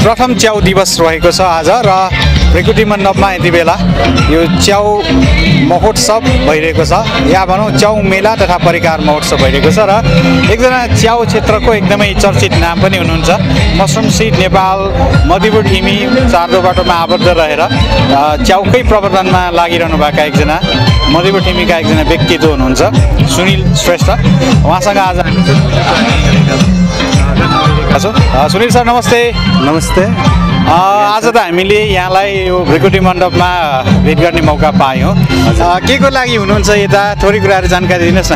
प्रथम च्याउ दिवस रहेको छ आज र भृकुटी मण्डपमा यति बेला यो च्याउ महोत्सव भइरहेको छ या भनौँ च्याउ मेला तथा परिकार महोत्सव भइरहेको छ र एकजना च्याउ क्षेत्रको एकदमै चर्चित नाम पनि हुनुहुन्छ मसरुम सिड नेपाल मधुपुर ढिमी चारदो बाटोमा आबद्ध रहेर च्याउकै प्रवर्धनमा लागिरहनु भएका एकजना मधुपुर ढिमीका एकजना व्यक्तित्व हुनुहुन्छ सुनिल श्रेष्ठ उहाँसँग आज सुनिल सर नमस्ते। नमस्ते। आज त हामीले यहाँलाई यो भृकुटी मण्डपमा भेट गर्ने मौका पायौँ। के को लागि हुनुहुन्छ यता थोरै कुराहरू जानकारी दिनुहोस् न।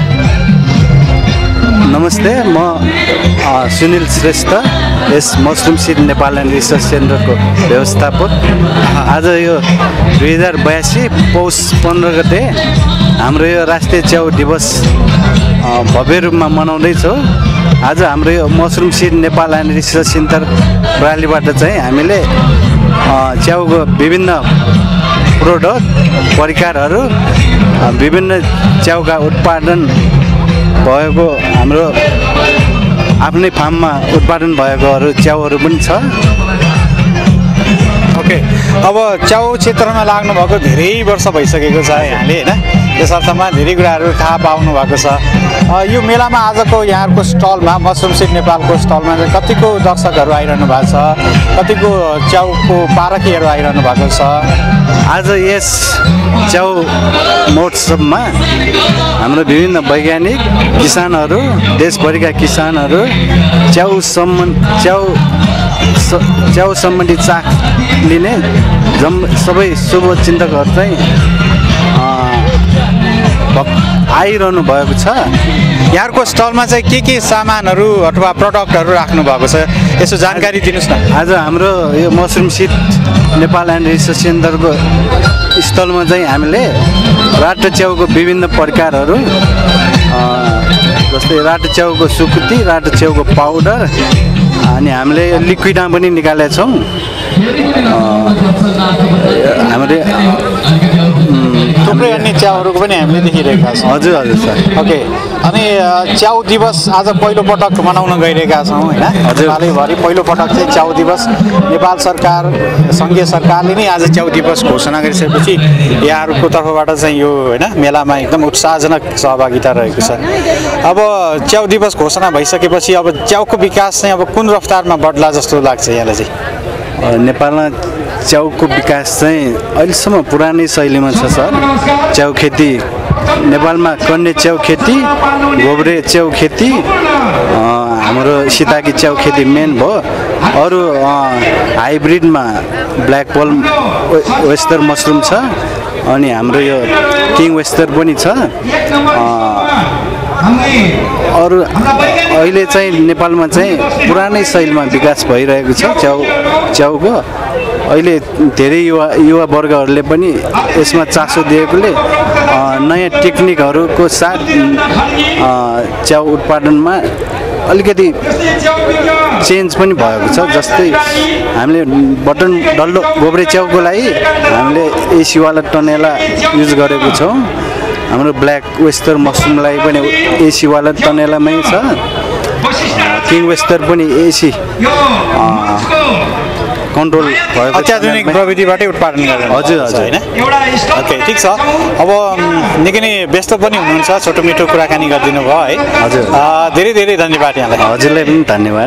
नमस्ते, म सुनिल श्रेष्ठ यस mushroom seed Nepal and research सेन्टरको व्यवस्थापक। आज यो 2082 पौष 15 गते हाम्रो यो राष्ट्रिय च्याउ दिवस भव्य रूपमा मनाउँदैछौँ। आज हाम्रो यो mushroom seed Nepal and research centre प्रणालीबाट चाहिँ हामीले च्याउको विभिन्न प्रोडक्ट परिकारहरू विभिन्न च्याउका उत्पादन भएको हाम्रो आफ्नै फार्ममा उत्पादन भएकोहरू च्याउहरू पनि छ। ओके, अब च्याउ क्षेत्रमा लाग्नु भएको धेरै वर्ष भइसकेको छ यहाँले होइन, त्यस अर्थमा धेरै कुराहरू थाहा पाउनु भएको छ। यो मेलामा आजको यहाँहरूको स्टलमा मसरुम सिड नेपालको स्टलमा चाहिँ कतिको दर्शकहरू आइरहनु भएको छ, कतिको च्याउको पारखीहरू आइरहनु भएको छ। आज यस च्याउ महोत्सवमा हाम्रो विभिन्न वैज्ञानिक किसानहरू देशभरिका किसानहरू च्याउ सम्बन्धी चाख लिने सबै शुभचिन्तकहरू चाहिँ आइरहनु भएको छ। यहाँको स्टलमा चाहिँ के सामानहरू अथवा प्रडक्टहरू राख्नु भएको छ यसो जानकारी दिनुहोस् न। आज हाम्रो यो mushroom seed Nepal and research सेन्टरको स्टलमा चाहिँ हामीले रातो च्याउको विभिन्न प्रकारहरू जस्तै रातो च्याउको सुकुटी, रातो च्याउको पाउडर अनि हामीले लिक्विडमा पनि निकालेका छौँ। हामीले थुप्रै अन्य च्याउहरूको पनि हामीले देखिरहेका छौँ। हजुर हजुर सर। ओके, अनि च्याउ दिवस आज पहिलो पटक मनाउन गइरहेका छौँ होइन। नेपालैभरि पहिलो पटक चाहिँ च्याउ दिवस नेपाल सरकार सङ्घीय सरकारले नै आज च्याउ दिवस घोषणा गरिसकेपछि यहाँहरूको तर्फबाट चाहिँ यो होइन मेलामा एकदम उत्साहजनक सहभागिता रहेको छ। अब च्याउ दिवस घोषणा भइसकेपछि अब च्याउको विकास चाहिँ अब कुन रफ्तारमा बढ्ला जस्तो लाग्छ यहाँलाई चाहिँ? नेपालमा च्याउको विकास चाहिँ अहिलेसम्म पुरानै शैलीमा छ सर। च्याउ खेती नेपालमा कन्ने च्याउ खेती, गोब्रे च्याउ खेती, हाम्रो सीताकी च्याउ खेती मेन भयो। अरू हाइब्रिडमा ब्ल्याक पर्ल वेस्टर मसरुम छ अनि हाम्रो यो किङ वेस्टर पनि छ। अरू अहिले चाहिँ नेपालमा चाहिँ पुरानै शैलीमा विकास भइरहेको छ च्याउको। अहिले धेरै युवा वर्गहरूले पनि यसमा चासो दिएकोले नयाँ टेक्निकहरूको साथ च्याउ उत्पादनमा अलिकति चेन्ज पनि भएको छ। जस्तै हामीले बटन डल्लो गोब्रे च्याउको लागि हामीले एसीवाला टनेला युज गरेको छौँ। हाम्रो ब्ल्याक वेस्टर मसरुमलाई पनि एसीवाला टनेलामै छ। किङ वेस्टर पनि एसी कन्ट्रोल भएको अत्याधुनिक प्रविधिबाटै उत्पादन गर्नु। हजुर हजुर होइन। ओके, ठिक छ। अब निकै नै व्यस्त पनि हुनुहुन्छ, छोटो मिठो कुराकानी गरिदिनु भयो है। हजुर, धेरै धेरै धन्यवाद यहाँलाई। हजुरलाई पनि धन्यवाद।